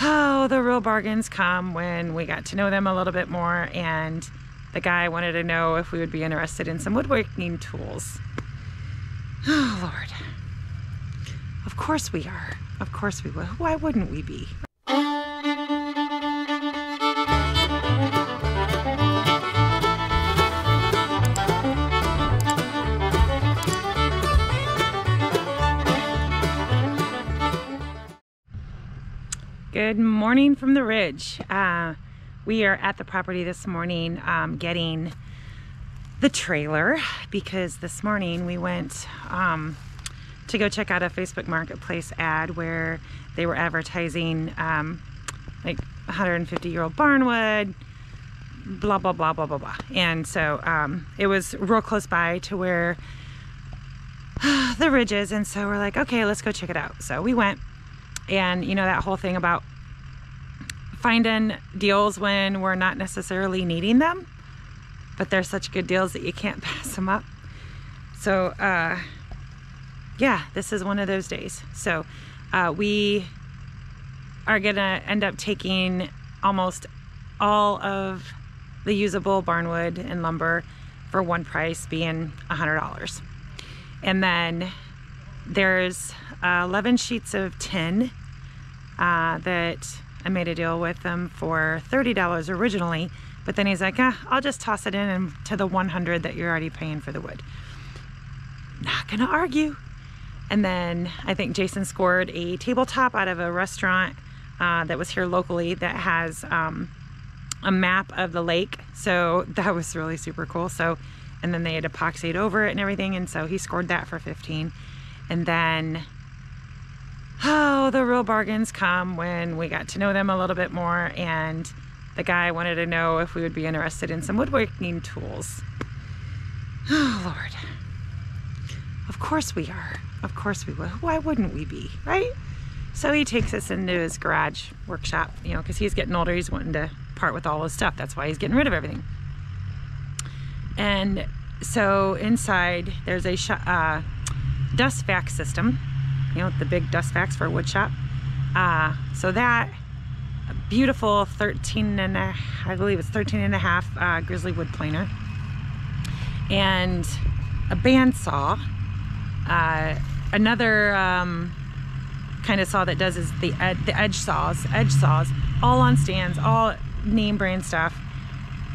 Oh, the real bargains come when we got to know them a little bit more, and the guy wanted to know if we would be interested in some woodworking tools. Oh, Lord. Of course we are. Of course we will. Why wouldn't we be? Good morning from the ridge. We are at the property this morning getting the trailer because this morning we went to go check out a Facebook Marketplace ad where they were advertising like 150-year-old barnwood, blah, blah, blah, blah, blah, blah. And so it was real close by to where the ridge is. And so we're like, okay, let's go check it out. So we went. And you know that whole thing about finding deals when we're not necessarily needing them, but they're such good deals that you can't pass them up. So yeah, this is one of those days. So we are gonna end up taking almost all of the usable barnwood and lumber for one price, being $100. And then there's 11 sheets of tin that I made a deal with them for $30 originally, but then he's like, I'll just toss it in to the $100 that you're already paying for the wood. Not gonna argue. And then I think Jason scored a tabletop out of a restaurant that was here locally that has a map of the lake, so that was really super cool. So, and then they had epoxied over it and everything, and so he scored that for 15. And then, oh, the real bargains come when we got to know them a little bit more, and the guy wanted to know if we would be interested in some woodworking tools. Oh, Lord. Of course we are. Of course we will. Why wouldn't we be, right? So he takes us into his garage workshop, you know, because he's getting older. He's wanting to part with all his stuff. That's why he's getting rid of everything. And so inside there's a dust vac system, you know, the big dust vacs for a wood shop. So that beautiful 13 and a, I believe it's 13 and a half grizzly wood planer, and a bandsaw, another kind of saw that does is the edge saws, all on stands, all name brand stuff.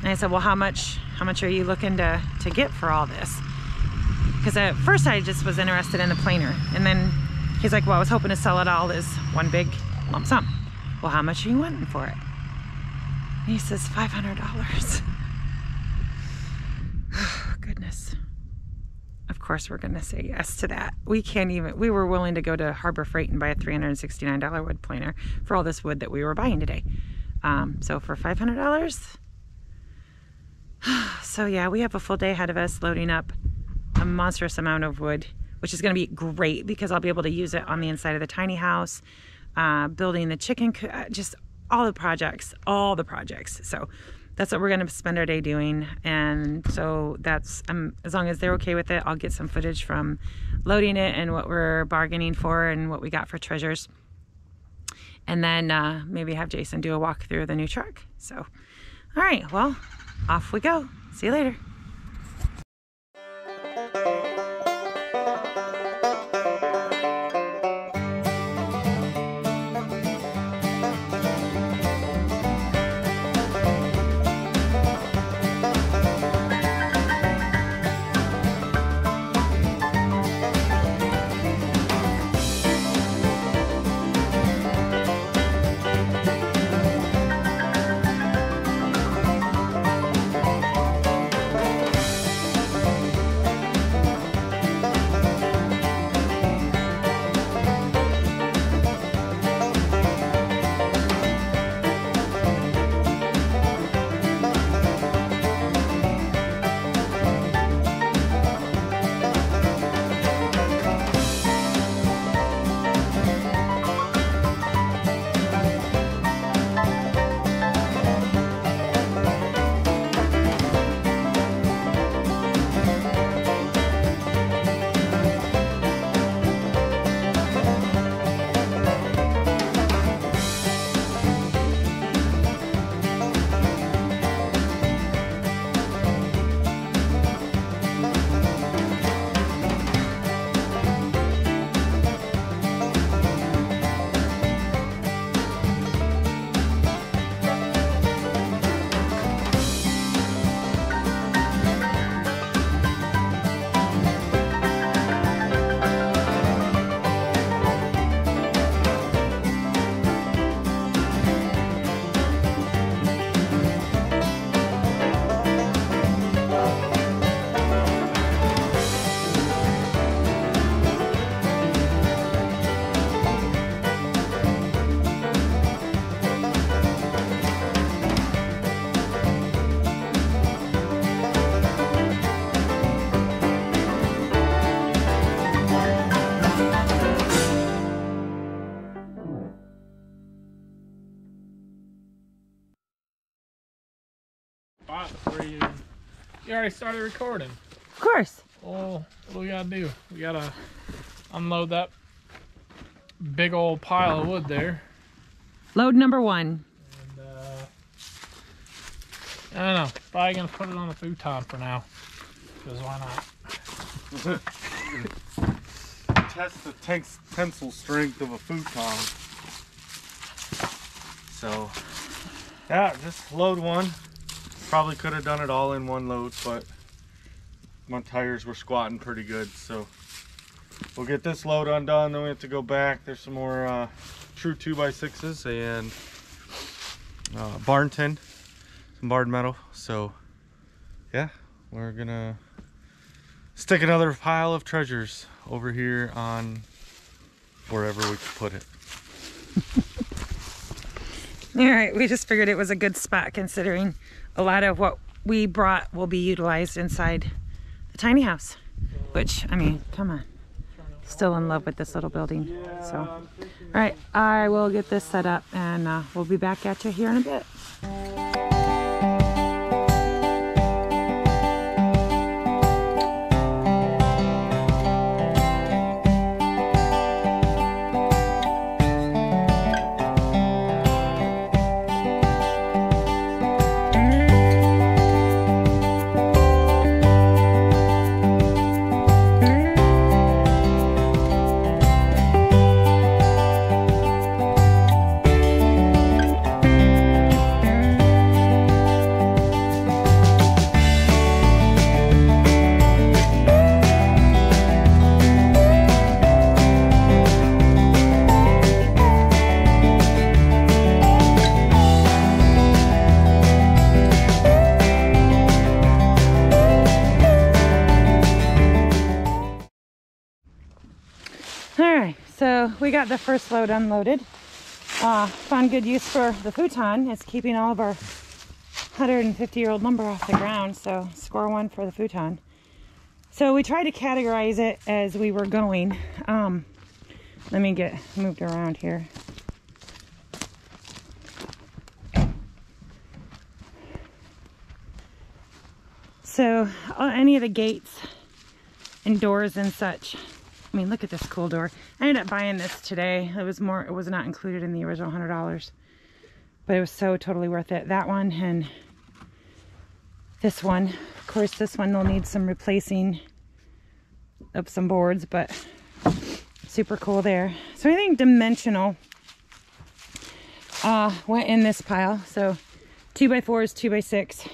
And I said, well, how much are you looking to get for all this? Because at first I just was interested in the planer, and then he's like, well, I was hoping to sell it all as one big lump sum. Well, how much are you wanting for it? And he says $500. Oh, goodness. Of course we're gonna say yes to that. We were willing to go to Harbor Freight and buy a $369 wood planer for all this wood that we were buying today. So for $500. So yeah, we have a full day ahead of us loading up a monstrous amount of wood, which is going to be great because I'll be able to use it on the inside of the tiny house, building the chicken, just all the projects. So that's what we're going to spend our day doing. And so that's, as long as they're okay with it, I'll get some footage from loading it and what we're bargaining for and what we got for treasures. And then maybe have Jason do a walkthrough of the new truck. So, all right, well, off we go. See you later. spot before you already started recording. Of course. Well, what do we gotta do? We gotta unload that big old pile of wood there. Load number 1. And I don't know, probably gonna put it on the futon for now, because why not? Test the tensile strength of a futon. So yeah, just load 1. Probably could have done it all in 1 load, but my tires were squatting pretty good, so we'll get this load undone. Then we have to go back. There's some more true 2x6s and barn tin, some barred metal. So yeah, we're gonna stick another pile of treasures over here on wherever we can put it. All right, we just figured it was a good spot considering a lot of what we brought will be utilized inside the tiny house, which, I mean, come on, still in love with this little building. So all right, I will get this set up and we'll be back at you here in a bit. So we got the first load unloaded. Found good use for the futon. It's keeping all of our 150-year-old lumber off the ground, so score 1 for the futon. So we tried to categorize it as we were going. Let me get moved around here. So any of the gates and doors and such. I mean, look at this cool door. I ended up buying this today. It was not included in the original $100, but it was so totally worth it. That one and this one. Of course, this one will need some replacing of some boards, but super cool there. So anything dimensional went in this pile. So 2x4s, 2x6,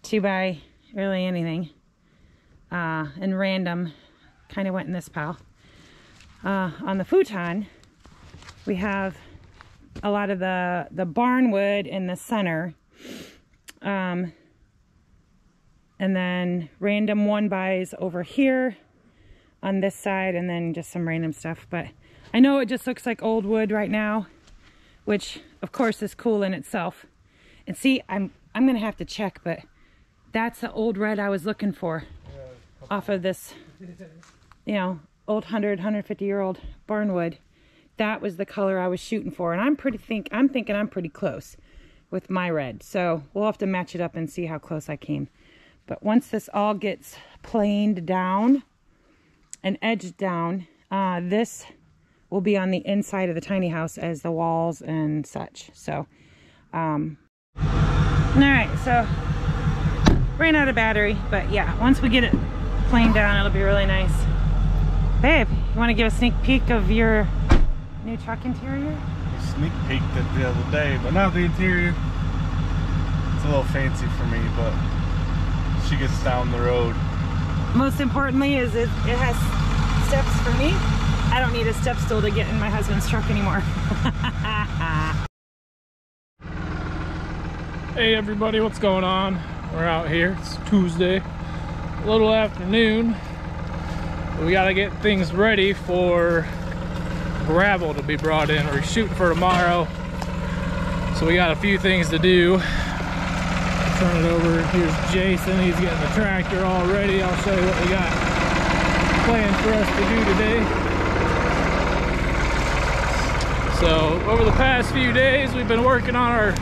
2x really anything, and random kind of went in this pile. On the futon, we have a lot of the barnwood in the center, and then random 1x's over here on this side, and then just some random stuff. But I know it just looks like old wood right now, which of course is cool in itself. And see, I'm gonna have to check, but that's the old red I was looking for off of this, you know, old 150-year-old barnwood. That was the color I was shooting for, and I'm thinking I'm pretty close with my red. So we'll have to match it up and see how close I came. But once this all gets planed down and edged down, this will be on the inside of the tiny house as the walls and such. So, all right, so ran out of battery, but yeah, once we get it planed down, it'll be really nice. Babe, you want to give a sneak peek of your new truck interior? Sneak peeked it the other day, but not the interior. It's a little fancy for me, but she gets down the road. Most importantly is it has steps for me. I don't need a step stool to get in my husband's truck anymore. Hey everybody, what's going on? We're out here. It's Tuesday, a little afternoon. We gotta get things ready for gravel to be brought in. We're shooting for tomorrow, so we got a few things to do. Turn it over. Here's Jason. He's getting the tractor all ready. I'll show you what we got planned for us to do today. So over the past few days, we've been working on our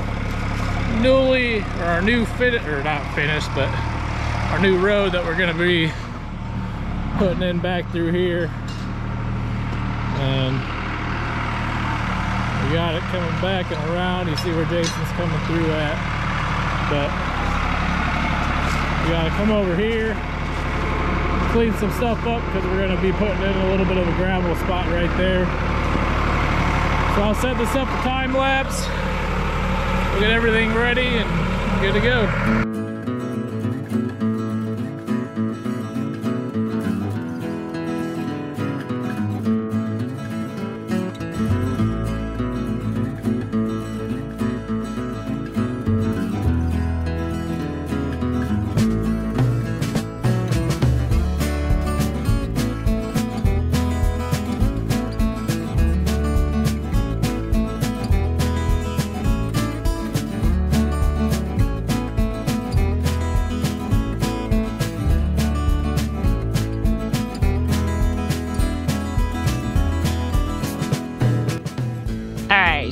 our new not finished, but our new road that we're gonna be putting in back through here. And we got it coming back and around. You see where Jason's coming through at. But we gotta come over here, clean some stuff up, because we're gonna be putting in a little bit of a gravel spot right there. So I'll set this up for time lapse. We'll get everything ready and good to go.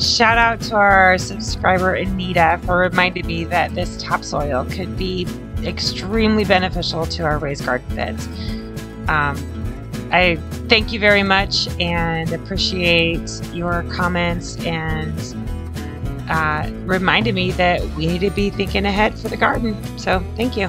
Shout out to our subscriber Anita for reminding me that this topsoil could be extremely beneficial to our raised garden beds. I thank you very much and appreciate your comments and reminded me that we need to be thinking ahead for the garden. So thank you.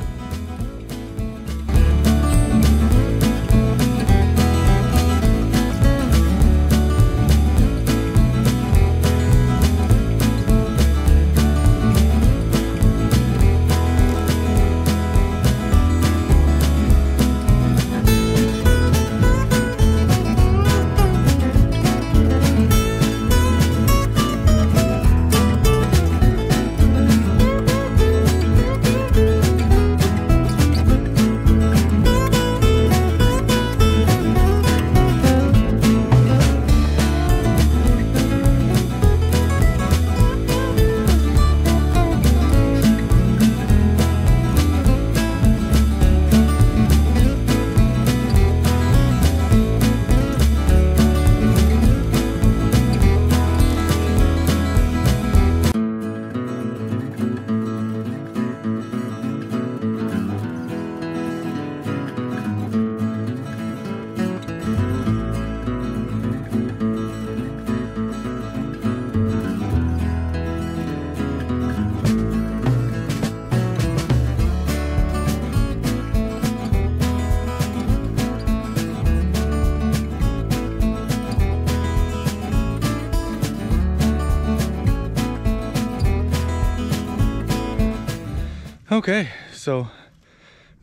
Okay, so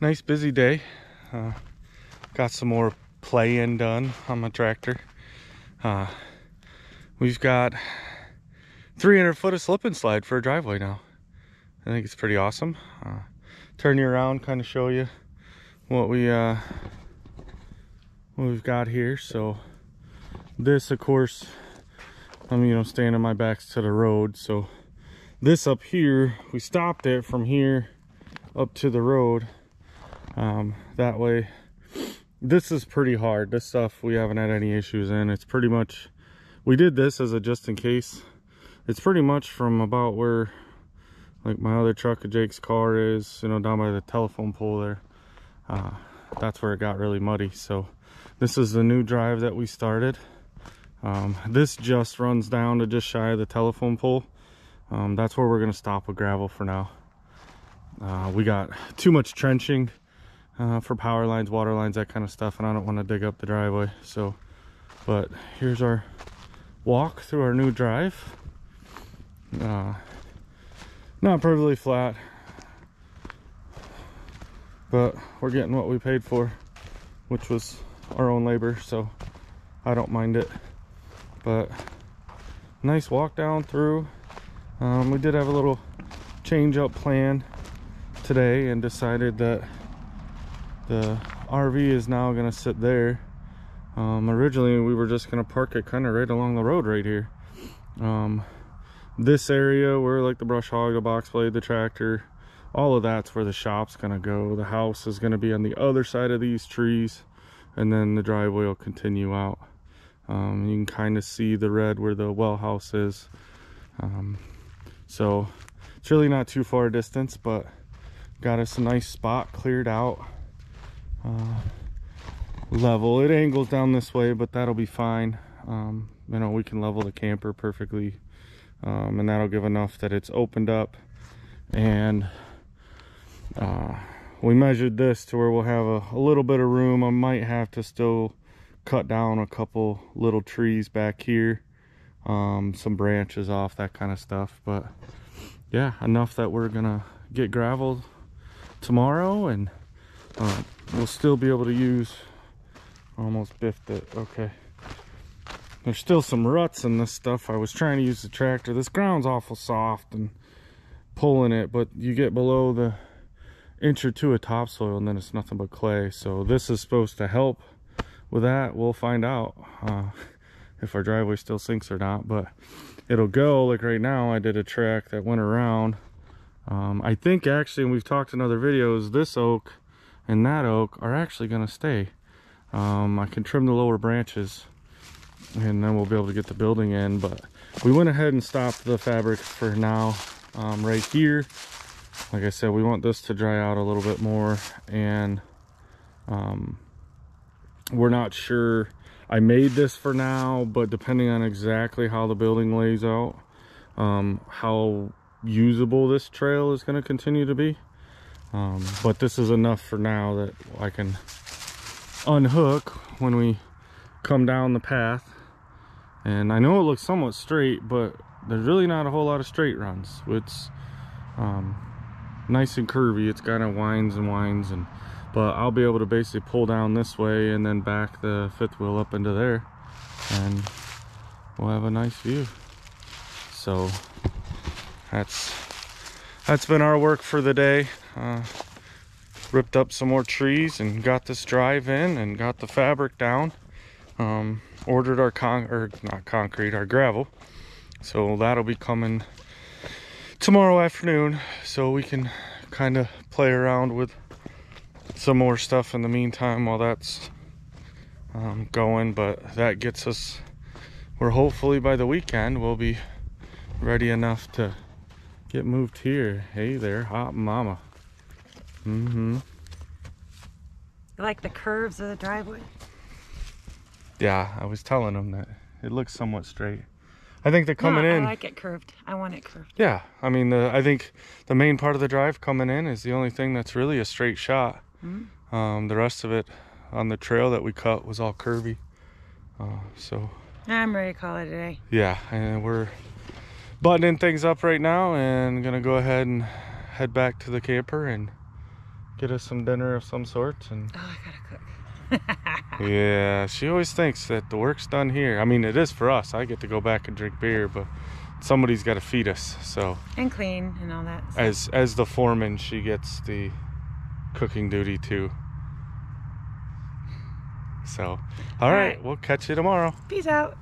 nice busy day. Got some more play-in done on my tractor. We've got 300 foot of slip and slide for a driveway now. I think it's pretty awesome. Turn you around, kind of show you what we've got here. So this, of course, I'm standing my back's to the road, so this up here, we stopped it from here up to the road. That way, this is pretty hard. This stuff we haven't had any issues in. It's pretty much, we did this as a just in case. It's pretty much from about where like my other truck of Jake's car is, down by the telephone pole there. That's where it got really muddy. So this is the new drive that we started. This just runs down to just shy of the telephone pole. That's where we're gonna stop with gravel for now. We got too much trenching for power lines, water lines, that kind of stuff, and I don't want to dig up the driveway. So, but here's our walk through our new drive. Not perfectly flat, but we're getting what we paid for, which was our own labor, so I don't mind it. But nice walk down through. We did have a little change up plan today and decided that the RV is now going to sit there. Originally we were just going to park it kind of right along the road right here. This area where like the brush hog, the box blade, the tractor, all of that's where the shop's going to go. The house is going to be on the other side of these trees, and then the driveway will continue out. You can kind of see the red where the well house is. So It's really not too far a distance, but got us a nice spot cleared out. Level. It angles down this way, but that'll be fine. You know, we can level the camper perfectly, and that'll give enough that it's opened up. And we measured this to where we'll have a little bit of room. I might have to still cut down a couple little trees back here, some branches off, that kind of stuff. But yeah, enough that we're gonna get gravel tomorrow, and we'll still be able to use. Almost biffed it. Okay, there's still some ruts in this stuff. I was trying to use the tractor. This ground's awful soft and pulling it, but you get below the inch or two of topsoil and then it's nothing but clay. So this is supposed to help with that. We'll find out if our driveway still sinks or not, but it'll go. Like right now, I did a track that went around. I think actually, and we've talked in other videos, this oak and that oak are actually going to stay. I can trim the lower branches and then we'll be able to get the building in, but we went ahead and stopped the fabric for now. Right here, like I said, we want this to dry out a little bit more, and we're not sure. I made this for now, but depending on exactly how the building lays out, how usable this trail is going to continue to be. But this is enough for now that I can unhook when we come down the path. And I know it looks somewhat straight, but there's really not a whole lot of straight runs. It's nice and curvy. It's kind of winds and winds, but I'll be able to basically pull down this way and then back the fifth wheel up into there, and we'll have a nice view. So that's been our work for the day. Ripped up some more trees and got this drive in and got the fabric down. Ordered our our gravel. So that'll be coming tomorrow afternoon, so we can kind of play around with some more stuff in the meantime while that's going. But that gets us, we're hopefully by the weekend we'll be ready enough to get moved here. Hey there, hot mama. You like the curves of the driveway? Yeah, I was telling them that it looks somewhat straight. I think they're coming in. I like it curved. I want it curved. Yeah, I mean, I think the main part of the drive coming in is the only thing that's really a straight shot. The rest of it on the trail that we cut was all curvy. So I'm ready to call it a day. Yeah, and we're buttoning things up right now and gonna go ahead and head back to the camper and get us some dinner of some sort. And oh, I gotta cook. Yeah, she always thinks that the work's done here. I mean, it is for us. I get to go back and drink beer, but somebody's got to feed us. So and clean and all that stuff. As the foreman, she gets the cooking duty too. So all right, we'll catch you tomorrow. Peace out.